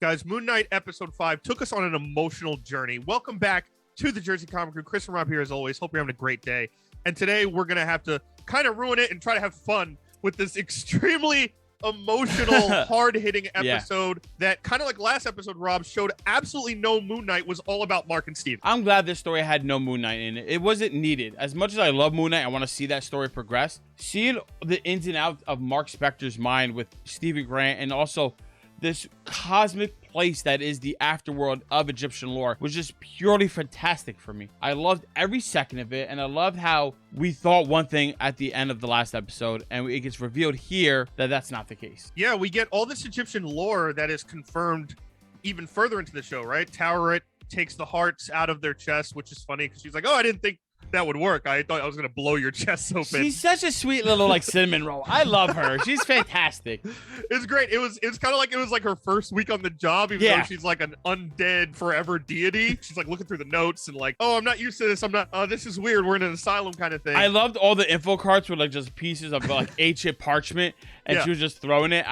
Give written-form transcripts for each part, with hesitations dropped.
Guys, Moon Knight episode 5 took us on an emotional journey. Welcome back to the Jersey Comic Crew. Chris and Rob here as always. Hope you're having a great day. And today we're going to have to kind of ruin it and try to have fun with this extremely emotional, hard-hitting episode that, kind of like last episode, Rob, showed absolutely no Moon Knight, was all about Mark and Steven. I'm glad this story had no Moon Knight in it. It wasn't needed. As much as I love Moon Knight, I want to see that story progress. Seeing the ins and outs of Marc Spector's mind with Steven Grant and also this cosmic place that is the afterworld of Egyptian lore was just purely fantastic for me. I loved every second of it, and I loved how we thought one thing at the end of the last episode, and it gets revealed here that that's not the case. Yeah, we get all this Egyptian lore that is confirmed even further into the show, right? Taweret takes the hearts out of their chest, which is funny because she's like, oh, I didn't think that would work. I thought I was going to blow your chest open. She's such a sweet little like cinnamon roll. I love her. She's fantastic. It's great. It's kind of like it was like her first week on the job, even though she's like an undead forever deity. She's like looking through the notes and like, oh, I'm not used to this. I'm not, this is weird. We're in an asylum kind of thing. I loved all the info cards were like just pieces of like ancient parchment, and she was just throwing it.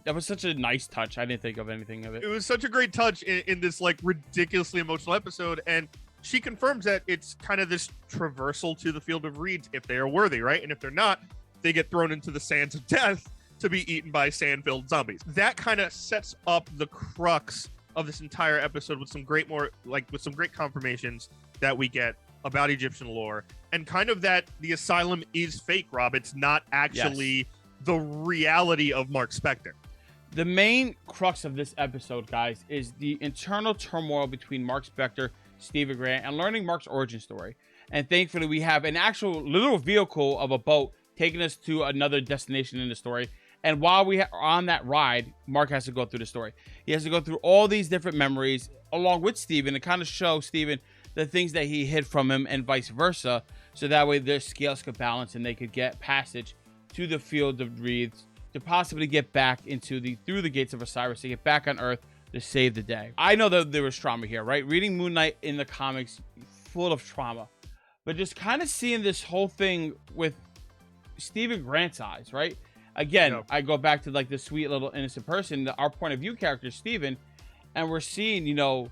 That was such a nice touch. I didn't think of anything of it. It was such a great touch in this like ridiculously emotional episode. And she confirms that it's kind of this traversal to the field of reeds if they are worthy, right? And if they're not, they get thrown into the sands of death to be eaten by sand-filled zombies. That kind of sets up the crux of this entire episode with some great confirmations that we get about Egyptian lore, and kind of that the asylum is fake, Rob. It's not actually the reality of Marc Spector. The main crux of this episode, guys, is the internal turmoil between Marc Spector, Steven Grant, and learning Mark's origin story. And thankfully, we have an actual little vehicle of a boat taking us to another destination in the story. And while we are on that ride, Mark has to go through the story. He has to go through all these different memories along with Steven to kind of show Steven the things that he hid from him and vice versa. So that way their scales could balance and they could get passage to the field of reeds to possibly get back through the gates of Osiris, to get back on Earth to save the day. I know that there was trauma here, right? Reading Moon Knight in the comics, full of trauma. But just kind of seeing this whole thing with Steven Grant's eyes, right? Again, I go back to like the sweet little innocent person, our point of view character, Steven, and we're seeing,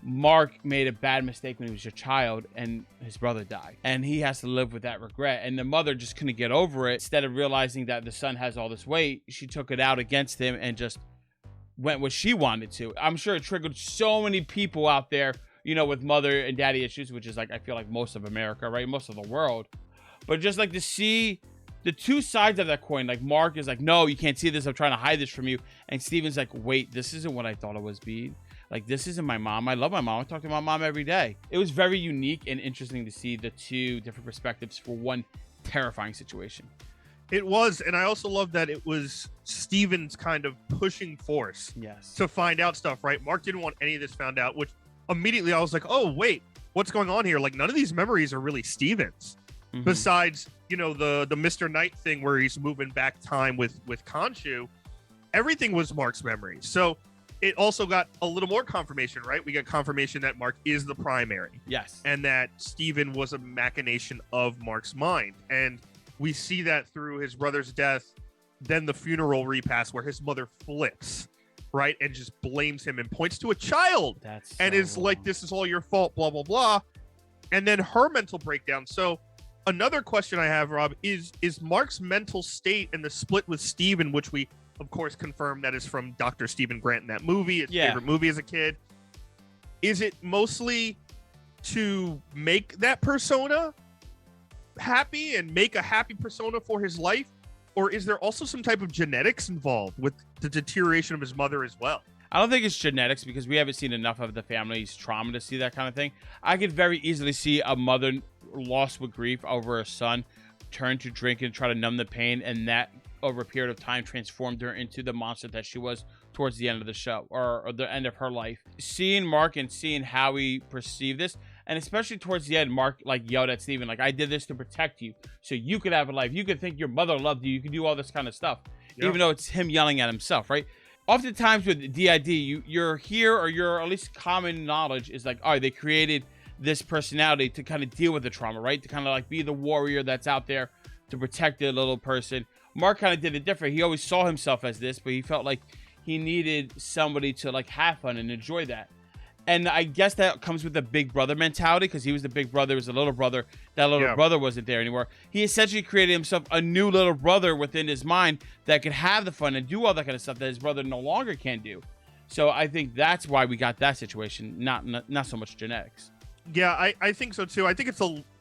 Mark made a bad mistake when he was a child and his brother died. And he has to live with that regret. And the mother just couldn't get over it. Instead of realizing that the son has all this weight, she took it out against him and just went what she wanted to. I'm sure it triggered so many people out there, with mother and daddy issues, which is like, I feel like most of America, right? Most of the world. But just like to see the two sides of that coin, like Mark is like, no, you can't see this. I'm trying to hide this from you. And Steven's like, wait, this isn't what I thought it was, Bede. Like, this isn't my mom. I love my mom. I talk to my mom every day. It was very unique and interesting to see the two different perspectives for one terrifying situation. It was, and I also love that it was Steven's kind of pushing force to find out stuff, right? Mark didn't want any of this found out, which immediately I was like, oh, wait, what's going on here? Like, none of these memories are really Steven's. Mm-hmm. Besides, the Mr. Knight thing where he's moving back time with Khonshu, everything was Mark's memories. So it also got a little more confirmation, right? We got confirmation that Mark is the primary. Yes. And that Steven was a machination of Mark's mind. And we see that through his brother's death, then the funeral repast where his mother flips, right? And just blames him and points to a child. And is like, this is all your fault, blah, blah, blah. And then her mental breakdown. So another question I have, Rob, is Mark's mental state and the split with Steven, which we, of course, confirmed that is from Dr. Steven Grant in that movie, his favorite movie as a kid. Is it mostly to make that persona happy and make a happy persona for his life, or is there also some type of genetics involved with the deterioration of his mother as well? I don't think it's genetics because we haven't seen enough of the family's trauma to see that kind of thing. I could very easily see a mother lost with grief over a son turn to drink and try to numb the pain, and that over a period of time transformed her into the monster that she was towards the end of the show or the end of her life. Seeing Mark and seeing how he perceived this, and especially towards the end, Mark like yelled at Steven, like, I did this to protect you so you could have a life. You could think your mother loved you. You could do all this kind of stuff, even though it's him yelling at himself, right? Oftentimes with DID, you're here, or your at least common knowledge is like, all right, they created this personality to kind of deal with the trauma, right? To kind of like be the warrior that's out there to protect the little person. Mark kind of did it different. He always saw himself as this, but he felt like he needed somebody to like have fun and enjoy that. And I guess that comes with the big brother mentality, because he was the big brother, was a little brother. That little brother wasn't there anymore. He essentially created himself a new little brother within his mind that could have the fun and do all that kind of stuff that his brother no longer can do. So I think that's why we got that situation, not so much genetics. Yeah, I think so too. I think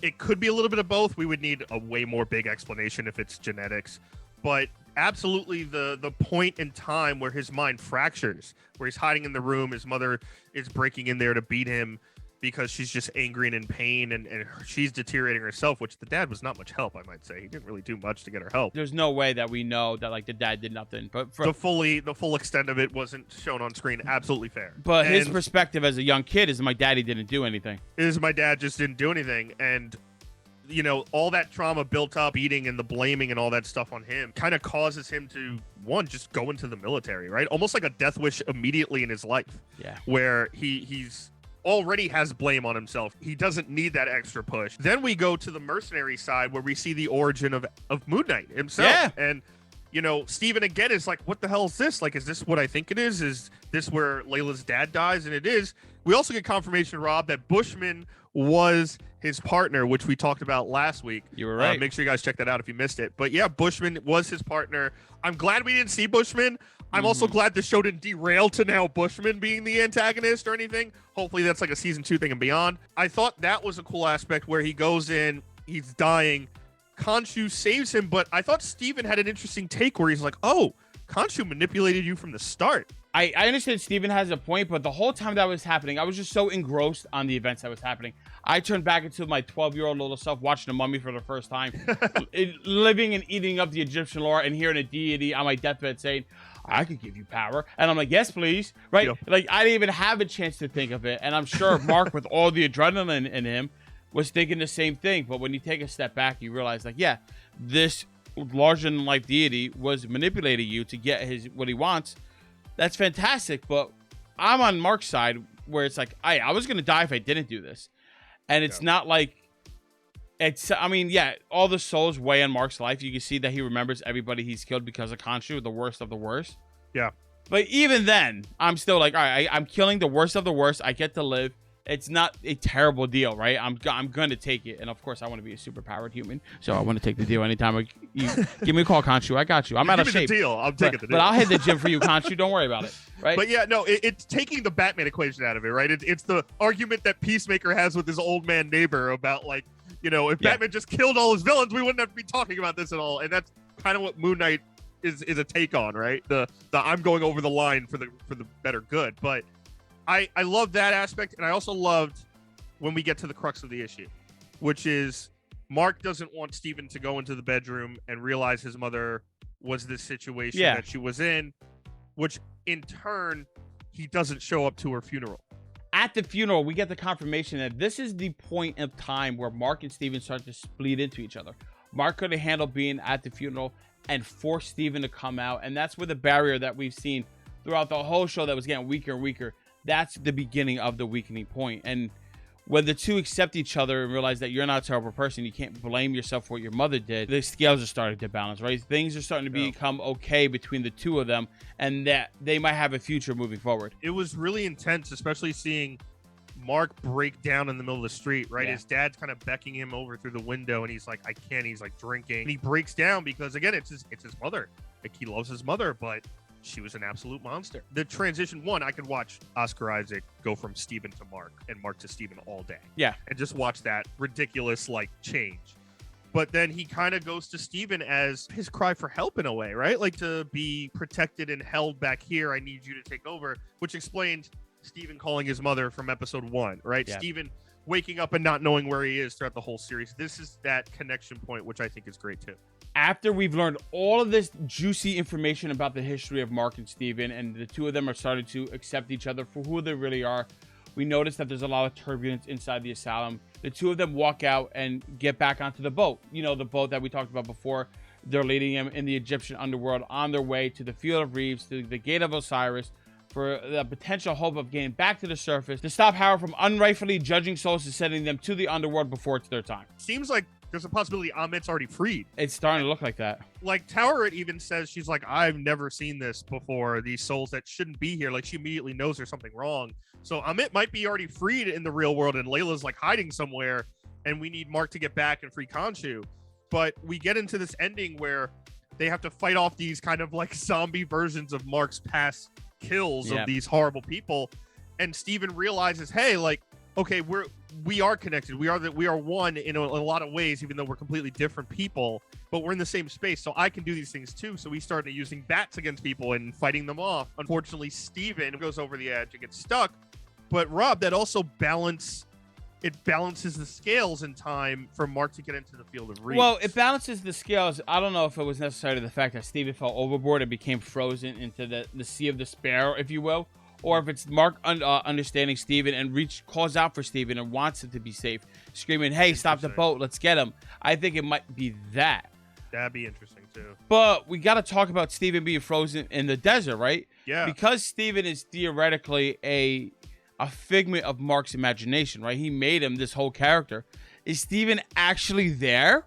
it could be a little bit of both. We would need a way more big explanation if it's genetics, but absolutely the point in time where his mind fractures, where he's hiding in the room, his mother is breaking in there to beat him because she's just angry and in pain, and she's deteriorating herself, which the dad was not much help, I might say. He didn't really do much to get her help. There's no way that we know that like the dad did nothing, but the full extent of it wasn't shown on screen. Absolutely fair. But his perspective as a young kid is my daddy didn't do anything. My dad just didn't do anything, and you know, all that trauma built up, eating and the blaming and all that stuff on him kind of causes him to, just go into the military, right? Almost like a death wish immediately in his life. Yeah. Where he's already has blame on himself. He doesn't need that extra push. Then we go to the mercenary side where we see the origin of Moon Knight himself. Yeah. And, you know, Steven again is like, what the hell is this? Like, is this what I think it is? Is this where Layla's dad dies? And it is. We also get confirmation, Rob, that Bushman was his partner, which we talked about last week. You were right. Make sure you guys check that out if you missed it. But yeah, Bushman was his partner. I'm glad we didn't see Bushman. I'm also glad the show didn't derail to now Bushman being the antagonist or anything. Hopefully that's like a season 2 thing and beyond. I thought that was a cool aspect where he goes in, he's dying, Khonshu saves him, but I thought Steven had an interesting take where he's like, oh, Khonshu manipulated you from the start. I understand Steven has a point, but the whole time that was happening, I was just so engrossed on the events that was happening. I turned back into my 12-year-old little self watching The Mummy for the first time, living and eating up the Egyptian lore and hearing a deity on my deathbed saying, I could give you power. And I'm like, yes, please. Right? Yep. Like, I didn't even have a chance to think of it. And I'm sure Mark, with all the adrenaline in him, was thinking the same thing. But when you take a step back, you realize, like, yeah, this larger-than-life deity was manipulating you to get what he wants. That's fantastic, but I'm on Mark's side where it's like, I was going to die if I didn't do this. And it's not like, I mean, yeah, all the souls weigh on Mark's life. You can see that he remembers everybody he's killed because of Khonshu, the worst of the worst. Yeah. But even then, I'm still like, all right, I'm killing the worst of the worst. I get to live. It's not a terrible deal, right? I'm going to take it. And of course, I want to be a super powered human. So I want to take the deal anytime. You give me a call, Khonshu. I got you. I'm out of shape. Give me the deal. I'm taking the deal. But I'll hit the gym for you, Khonshu. Don't worry about it. Right? But yeah, no, it's taking the Batman equation out of it, right? It's the argument that Peacemaker has with his old man neighbor about, like, you know, if Batman just killed all his villains, we wouldn't have to be talking about this at all. And that's kind of what Moon Knight is a take on, right? The I'm going over the line for the better good. But I love that aspect, and I also loved when we get to the crux of the issue, which is Mark doesn't want Steven to go into the bedroom and realize his mother was this situation that she was in, which in turn, he doesn't show up to her funeral. At the funeral, we get the confirmation that this is the point of time where Mark and Steven start to split into each other. Mark could have handled being at the funeral and forced Steven to come out, and that's where the barrier that we've seen throughout the whole show that was getting weaker and weaker, that's the beginning of the weakening point. And when the two accept each other and realize that you're not a terrible person, you can't blame yourself for what your mother did, the scales are starting to balance, right? Things are starting to become okay between the two of them, and that they might have a future moving forward. It was really intense, especially seeing Mark break down in the middle of the street, right? His dad's kind of becking him over through the window, and he's like, I can't. He's like drinking. And he breaks down because, again, it's his mother. Like, he loves his mother, but she was an absolute monster. The transition, I could watch Oscar Isaac go from Steven to Mark and Mark to Steven all day. Yeah. And just watch that ridiculous, like, change. But then he kind of goes to Steven as his cry for help in a way, right? Like, to be protected and held back here, I need you to take over, which explained Steven calling his mother from episode 1, right? Yeah. Steven waking up and not knowing where he is throughout the whole series. This is that connection point, which I think is great too. After we've learned all of this juicy information about the history of Mark and Steven, and the two of them are starting to accept each other for who they really are, we notice that there's a lot of turbulence inside the asylum. The two of them walk out and get back onto the boat. You know, the boat that we talked about before. They're leading him in the Egyptian underworld on their way to the Field of Reeds, to the Gate of Osiris, for the potential hope of getting back to the surface to stop Howard from unrightfully judging souls and sending them to the underworld before it's their time. Seems like there's a possibility Amit's already freed. It's starting to look like that. Like Tower even says, she's like, I've never seen this before. These souls that shouldn't be here. Like she immediately knows there's something wrong. So Amit might be already freed in the real world, and Layla's like hiding somewhere, and we need Mark to get back and free Khonshu. But we get into this ending where they have to fight off these kind of like zombie versions of Mark's past kills of these horrible people. And Steven realizes, hey, like, okay, we are connected. We are one in a lot of ways, even though we're completely different people, but we're in the same space. So I can do these things too. So we started using bats against people and fighting them off. Unfortunately, Steven goes over the edge and gets stuck. But Rob, that also balances the scales in time for Mark to get into the field of reeds. Well, it balances the scales. I don't know if it was necessarily the fact that Steven fell overboard and became frozen into the sea of despair, if you will, or if it's Mark understanding Steven and calls out for Steven and wants it to be safe, screaming, hey, stop the boat, let's get him. I think it might be that. That'd be interesting, too. But we got to talk about Steven being frozen in the desert, right? Yeah. Because Steven is theoretically a figment of Mark's imagination, right? He made him this whole character. Is Steven actually there?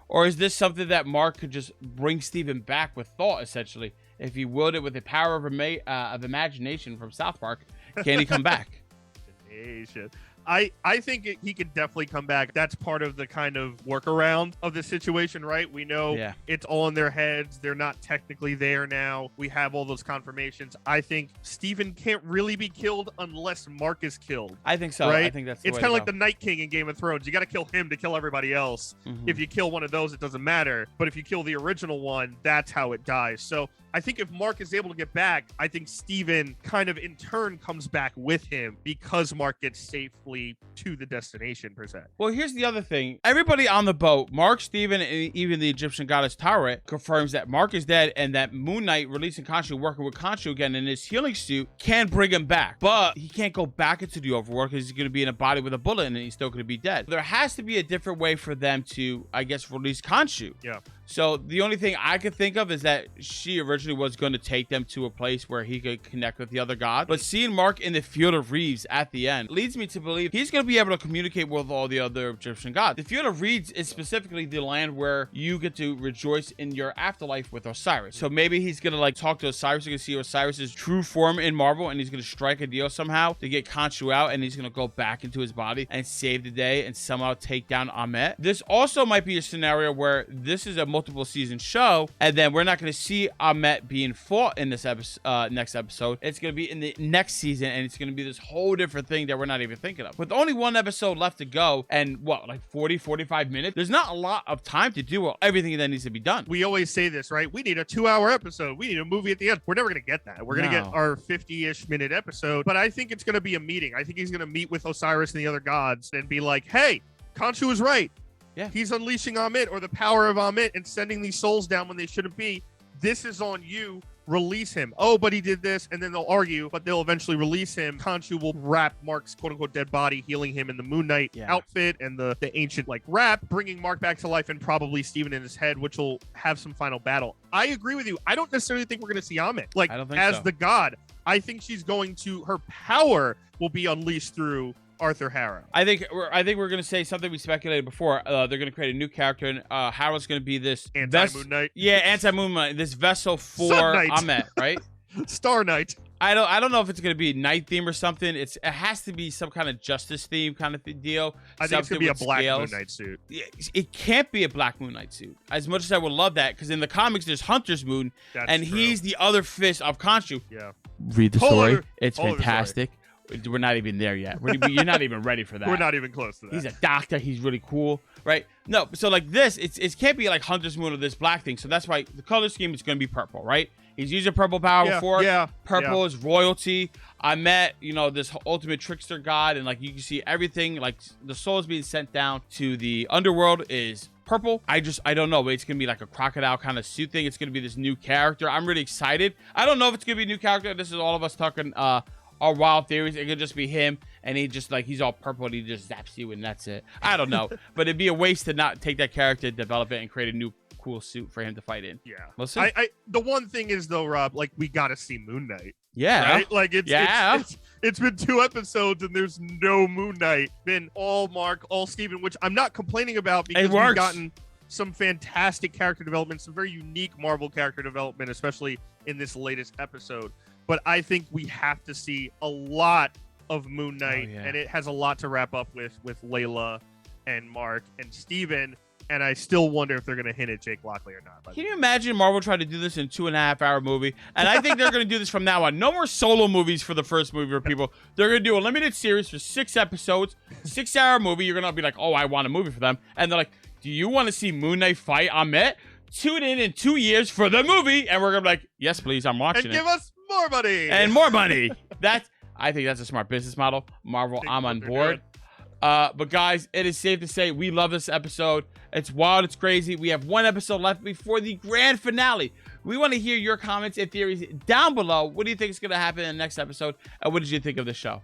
Or is this something that Mark could just bring Steven back with thought, essentially? If he willed it with the power of imagination from South Park, can he come back? I think he could definitely come back. That's part of the kind of workaround of the situation, right? We know it's all in their heads. They're not technically there now. We have all those confirmations. I think Steven can't really be killed unless Mark is killed. I think so. Right? I think that's the it's way kind of to like go. the Night King in Game of Thrones. You got to kill him to kill everybody else. If you kill one of those, it doesn't matter. But if you kill the original one, that's how it dies. So I think if Mark is able to get back, I think Steven kind of in turn comes back with him because Mark gets safely to the destination, per se. Well, here's the other thing. Everybody on the boat, Mark, Steven, and even the Egyptian goddess Taweret, confirms that Mark is dead and that Moon Knight releasing Khonshu, working with Khonshu again in his healing suit, can bring him back. But he can't go back into the overworld because he's going to be in a body with a bullet and he's still going to be dead. There has to be a different way for them to, I guess, release Khonshu. Yeah. So the only thing I could think of is that she originally was going to take them to a place where he could connect with the other god. But seeing Mark in the Field of Reeds at the end leads me to believe he's going to be able to communicate with all the other Egyptian gods. The Field of Reeds is specifically the land where you get to rejoice in your afterlife with Osiris. So maybe he's going to like talk to Osiris. You can see Osiris's true form in Marvel, and he's going to strike a deal somehow to get Khonshu out, and he's going to go back into his body and save the day and somehow take down Amet. This also might be a scenario where this is a multiple season show, and then we're not going to see Amet being fought in this next episode. It's going to be in the next season, and it's going to be this whole different thing that we're not even thinking of. With only one episode left to go, and what, like 40-45 minutes, there's not a lot of time to do everything that needs to be done. We always say this, right? We need a 2-hour episode. We need a movie at the end. We're never going to get that. We're going to get our 50-ish minute episode, but I think it's going to be a meeting. I think he's going to meet with Osiris and the other gods and be like, hey, Khonshu is right. Yeah. He's unleashing Ammit, or the power of Ammit, and sending these souls down when they shouldn't be. This is on you. Release him. Oh, but he did this, and then they'll argue, but they'll eventually release him. Khonshu will wrap Mark's quote-unquote dead body, healing him in the Moon Knight outfit and the ancient like wrap, bringing Mark back to life, and probably Steven in his head, which will have some final battle. I agree with you. I don't necessarily think we're going to see Ammit like as the god. I think she's going to, her power will be unleashed through Arthur Harrow. I think we're gonna say something we speculated before. They're gonna create a new character, and Harrow's gonna be this anti-Moon Knight. Yeah, anti-Moon Knight. This vessel for Ammit, right? Star Knight. I don't know if it's gonna be night theme or something. It has to be some kind of justice theme kind of deal. I think it's gonna be a black Moon Knight suit. It can't be a black Moon Knight suit. As much as I would love that, because in the comics there's Hunter's Moon, and he's the other fist of Khonshu. Yeah. Read the story. It's fantastic. We're not even there yet. You're not even ready for that. We're not even close to that. He's a doctor. He's really cool, right? No, so like this, it can't be like Hunter's Moon or this black thing. So that's why the color scheme is going to be purple, right? He's using purple power before. Yeah. Purple is royalty. I met, this ultimate trickster god, and like you can see everything, like the souls being sent down to the underworld is purple. I don't know, but it's gonna be like a crocodile kind of suit thing. It's gonna be this new character. I'm really excited. I don't know if it's gonna be a new character. This is all of us talking our wild theories. It could just be him, and he's all purple and he just zaps you, and that's it. I don't know, but it'd be a waste to not take that character, develop it, and create a new cool suit for him to fight in. Yeah, we'll see. The one thing is though, Rob, like we gotta see Moon Knight. Yeah, right? Like it's It's been 2 episodes and there's no Moon Knight. Been all Mark, all Steven, which I'm not complaining about because we've gotten some fantastic character development, some very unique Marvel character development, especially in this latest episode. But I think we have to see a lot of Moon Knight, and it has a lot to wrap up with Layla and Mark and Steven. And I still wonder if they're going to hint at Jake Lockley or not. Can you imagine Marvel tried to do this in a 2.5-hour movie? And I think they're going to do this from now on. No more solo movies for the first movie for people. They're going to do a limited series for 6 episodes, 6-hour movie. You're going to be like, oh, I want a movie for them. And they're like, do you want to see Moon Knight fight Ahmet? Tune in 2 years for the movie. And we're going to be like, yes, please, I'm watching and give us more money. And more money. I think that's a smart business model. Marvel, I'm on board. But guys, it is safe to say we love this episode. It's wild, it's crazy. We have 1 episode left before the grand finale. We want to hear your comments and theories down below. What do you think is going to happen in the next episode? And what did you think of the show?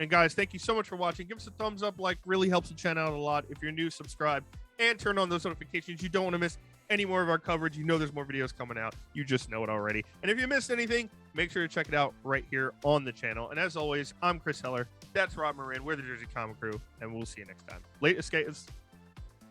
And guys, thank you so much for watching. Give us a thumbs up, really helps the channel out a lot. If you're new, subscribe and turn on those notifications. You don't want to miss any more of our coverage. You know there's more videos coming out. You just know it already. And if you missed anything, make sure to check it out right here on the channel. And as always, I'm Chris Heller. That's Rob Moran. We're the Jersey Comic Crew, and we'll see you next time. Late Escapes.